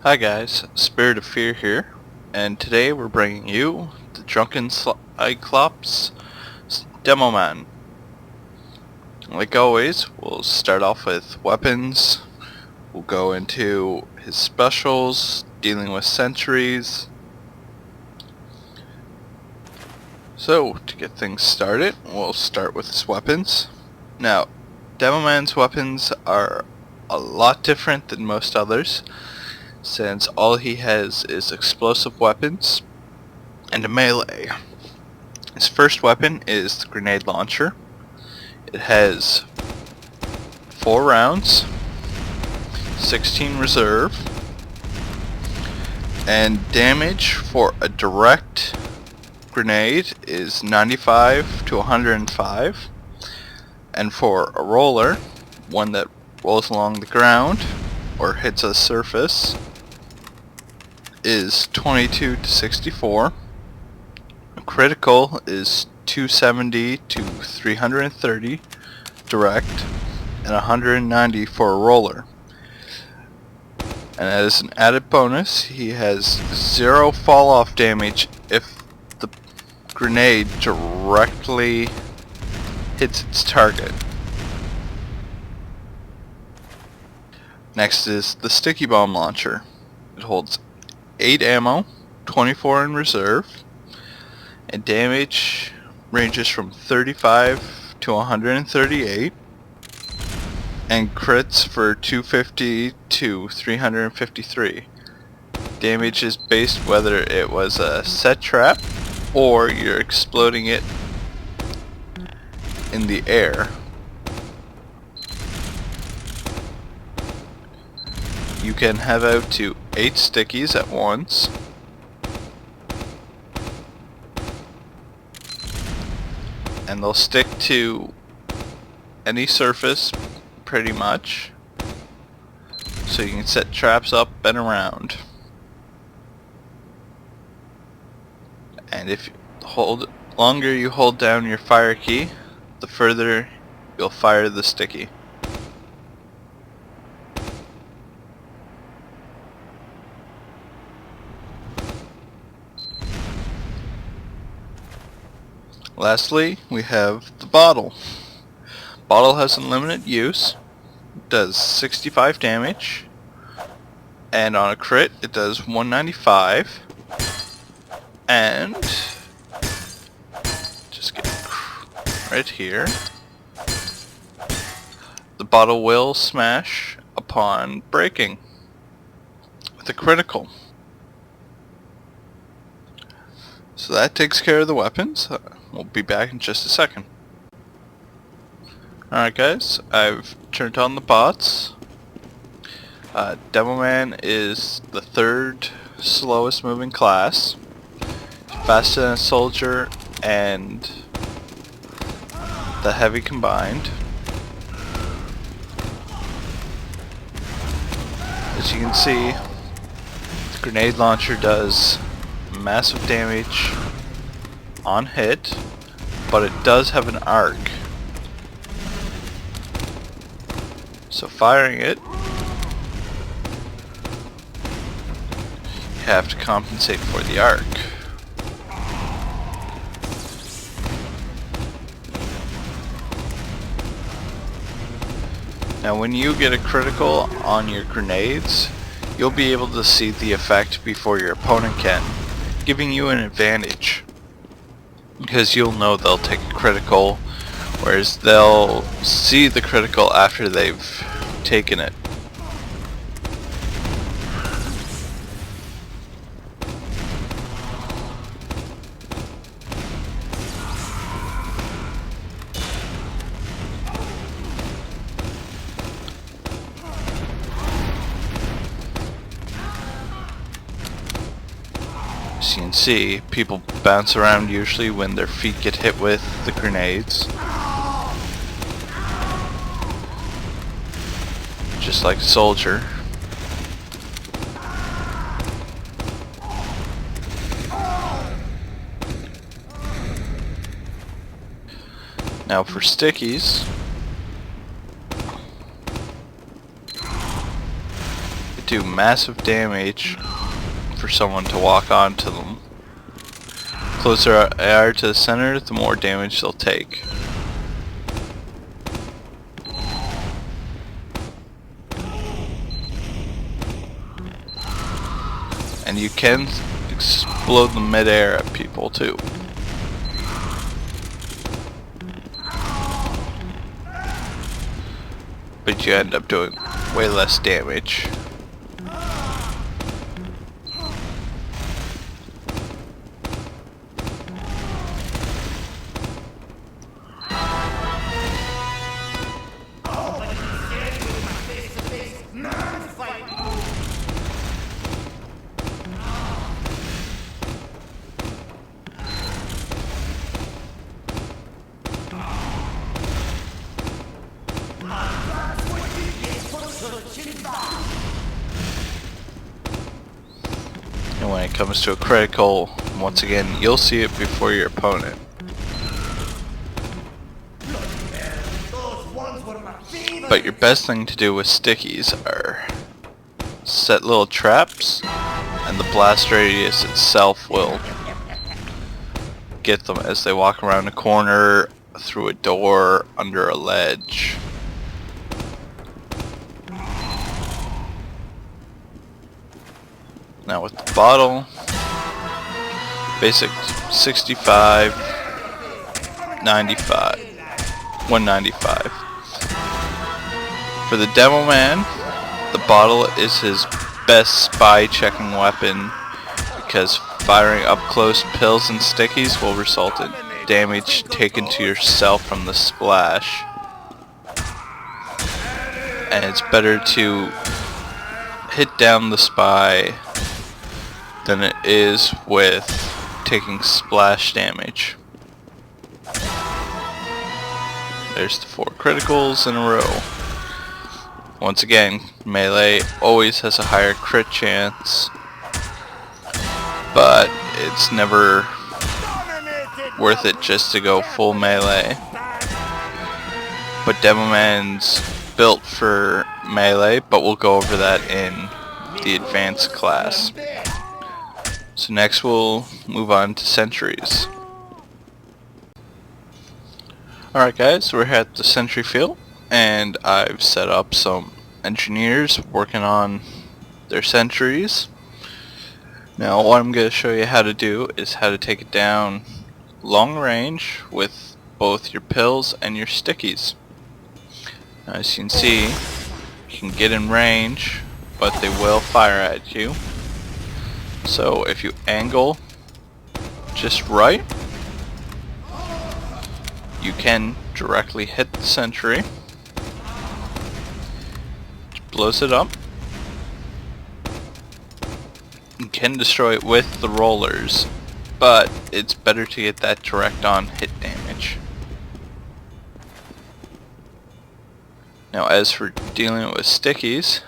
Hi guys, Spirit of Fear here, and today we're bringing you the Drunken Cyclops Demoman. Like always, we'll start off with weapons, we'll go into his specials, dealing with sentries. So, to get things started, we'll start with his weapons. Now, Demoman's weapons are a lot different than most others, since all he has is explosive weapons and a melee. His first weapon is the grenade launcher. It has 4 rounds, 16 reserve, and damage for a direct grenade is 95 to 105, and for a roller, one that rolls along the ground or hits a surface, is 22 to 64. Critical is 270 to 330 direct, and 190 for a roller. And as an added bonus, he has 0 fall off damage if the grenade directly hits its target. Next is the Stickybomb launcher. It holds 8 ammo, 24 in reserve, and damage ranges from 35 to 138, and crits for 250 to 353. Damage is based whether it was a set trap or you're exploding it in the air. You can have out to 8 stickies at once. And they'll stick to any surface pretty much. So you can set traps up and around. And if you longer you hold down your fire key, the further you'll fire the sticky. Lastly, we have the bottle. Bottle has unlimited use, does 65 damage, and on a crit it does 195, and just get right here, the bottle will smash upon breaking with a critical. So that takes care of the weapons. We'll be back in just a second. Alright guys, I've turned on the bots. Demoman is the 3rd slowest moving class. Faster than a soldier and the heavy combined. As you can see, the grenade launcher does massive damage on hit, but it does have an arc. So firing it, you have to compensate for the arc. Now when you get a critical on your grenades, you'll be able to see the effect before your opponent can, giving you an advantage. Because you'll know they'll take a critical, whereas they'll see the critical after they've taken it. As you can see, people bounce around usually when their feet get hit with the grenades. Just like a soldier. Now for stickies, it do massive damage for someone to walk onto them. The closer they are to the center, the more damage they'll take. And you can explode them mid-air at people too. But you end up doing way less damage. And when it comes to a critical, once again, you'll see it before your opponent. But your best thing to do with stickies are set little traps, and the blast radius itself will get them as they walk around a corner, through a door, under a ledge. Now with the bottle, basic 65, 95, 195. For the Demoman, the bottle is his best spy checking weapon because firing up close pills and stickies will result in damage taken to yourself from the splash. And it's better to hit down the spy than it is with taking splash damage. There's the 4 criticals in a row. Once again, melee always has a higher crit chance, but it's never worth it just to go full melee. But Demoman's built for melee, but we'll go over that in the advanced class. So next we'll move on to sentries. Alright guys, we're at the sentry field, and I've set up some engineers working on their sentries. Now what I'm going to show you how to do is how to take it down long range with both your pills and your stickies. Now, as you can see, you can get in range, but they will fire at you. So if you angle just right, you can directly hit the sentry, which blows it up. You can destroy it with the rollers, but it's better to get that direct on hit damage. Now as for dealing with stickies,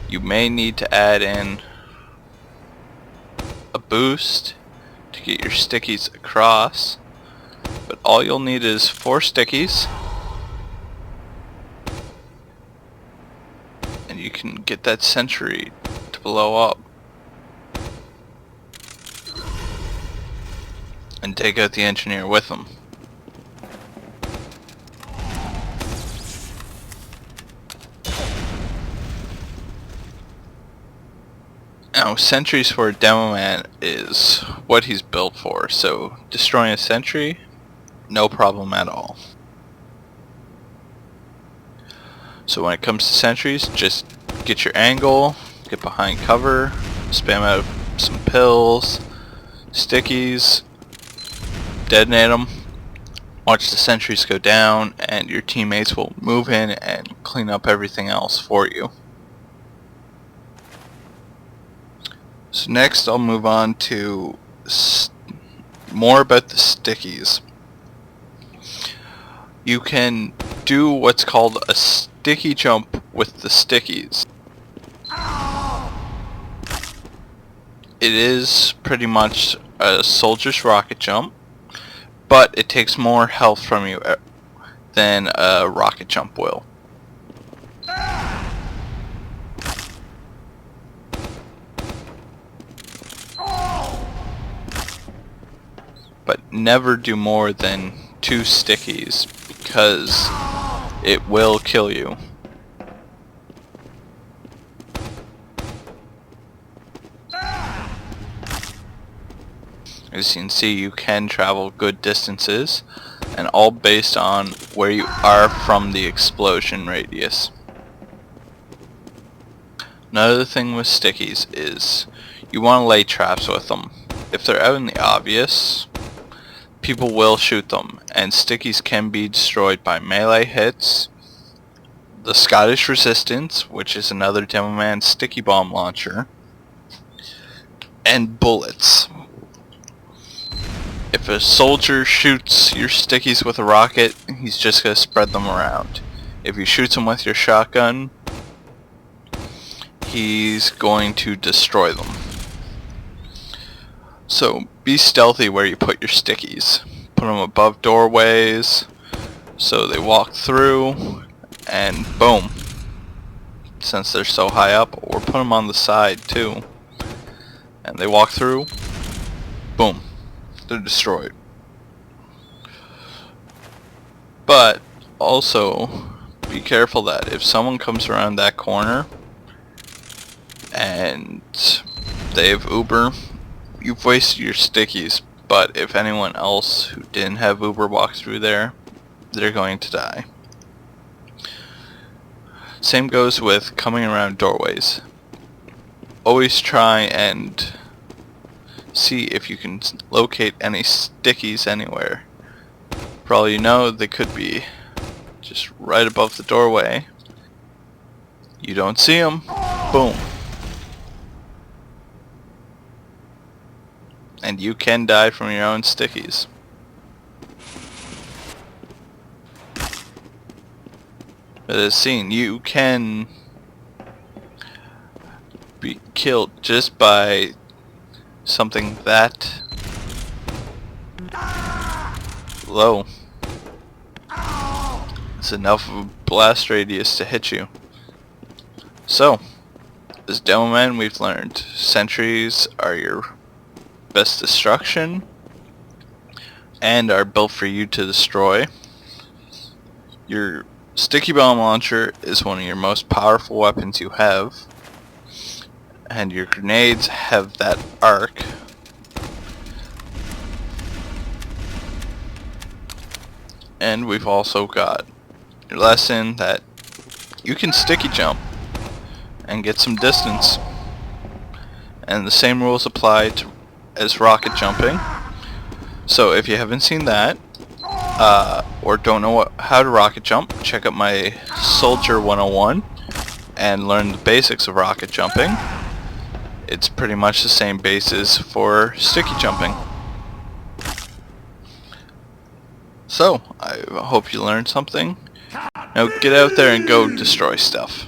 you may need to add in a boost to get your stickies across, but all you'll need is 4 stickies and you can get that sentry to blow up and take out the engineer with them. Now, sentries for a Demoman is what he's built for, so destroying a sentry, no problem at all. So when it comes to sentries, just get your angle, get behind cover, spam out some pills, stickies, detonate them, watch the sentries go down, and your teammates will move in and clean up everything else for you. So next I'll move on to more about the stickies. You can do what's called a sticky jump with the stickies. It is pretty much a soldier's rocket jump, but it takes more health from you than a rocket jump will. never do more than 2 stickies because it will kill you. As you can see, you can travel good distances, and all based on where you are from the explosion radius. Another thing with stickies is you want to lay traps with them. If they're out in the obvious, people will shoot them, and stickies can be destroyed by melee hits, the Scottish Resistance, which is another Demoman sticky bomb launcher, and bullets. If a soldier shoots your stickies with a rocket, he's just going to spread them around. If you shoot them with your shotgun, he's going to destroy them. So be stealthy where you put your stickies. Put them above doorways so they walk through, and boom, since they're so high up, or put them on the side too, and they walk through, boom, they're destroyed. But also be careful that if someone comes around that corner and they have Uber, you've wasted your stickies. But if anyone else who didn't have Uber walks through there, they're going to die. Same goes with coming around doorways. Always try and see if you can locate any stickies anywhere. For all you know, they could be just right above the doorway. You don't see them, boom. And you can die from your own stickies. But as seen, you can be killed just by something that low. It's enough of a blast radius to hit you. So, as Demoman, we've learned sentries are your best destruction and are built for you to destroy. Your sticky bomb launcher is one of your most powerful weapons you have, and your grenades have that arc. And we've also got your lesson that you can sticky jump and get some distance, and the same rules apply to as rocket jumping. So if you haven't seen that, or don't know how to rocket jump, check out my Soldier 101 and learn the basics of rocket jumping. It's pretty much the same basis for sticky jumping. So I hope you learned something. Now get out there and go destroy stuff.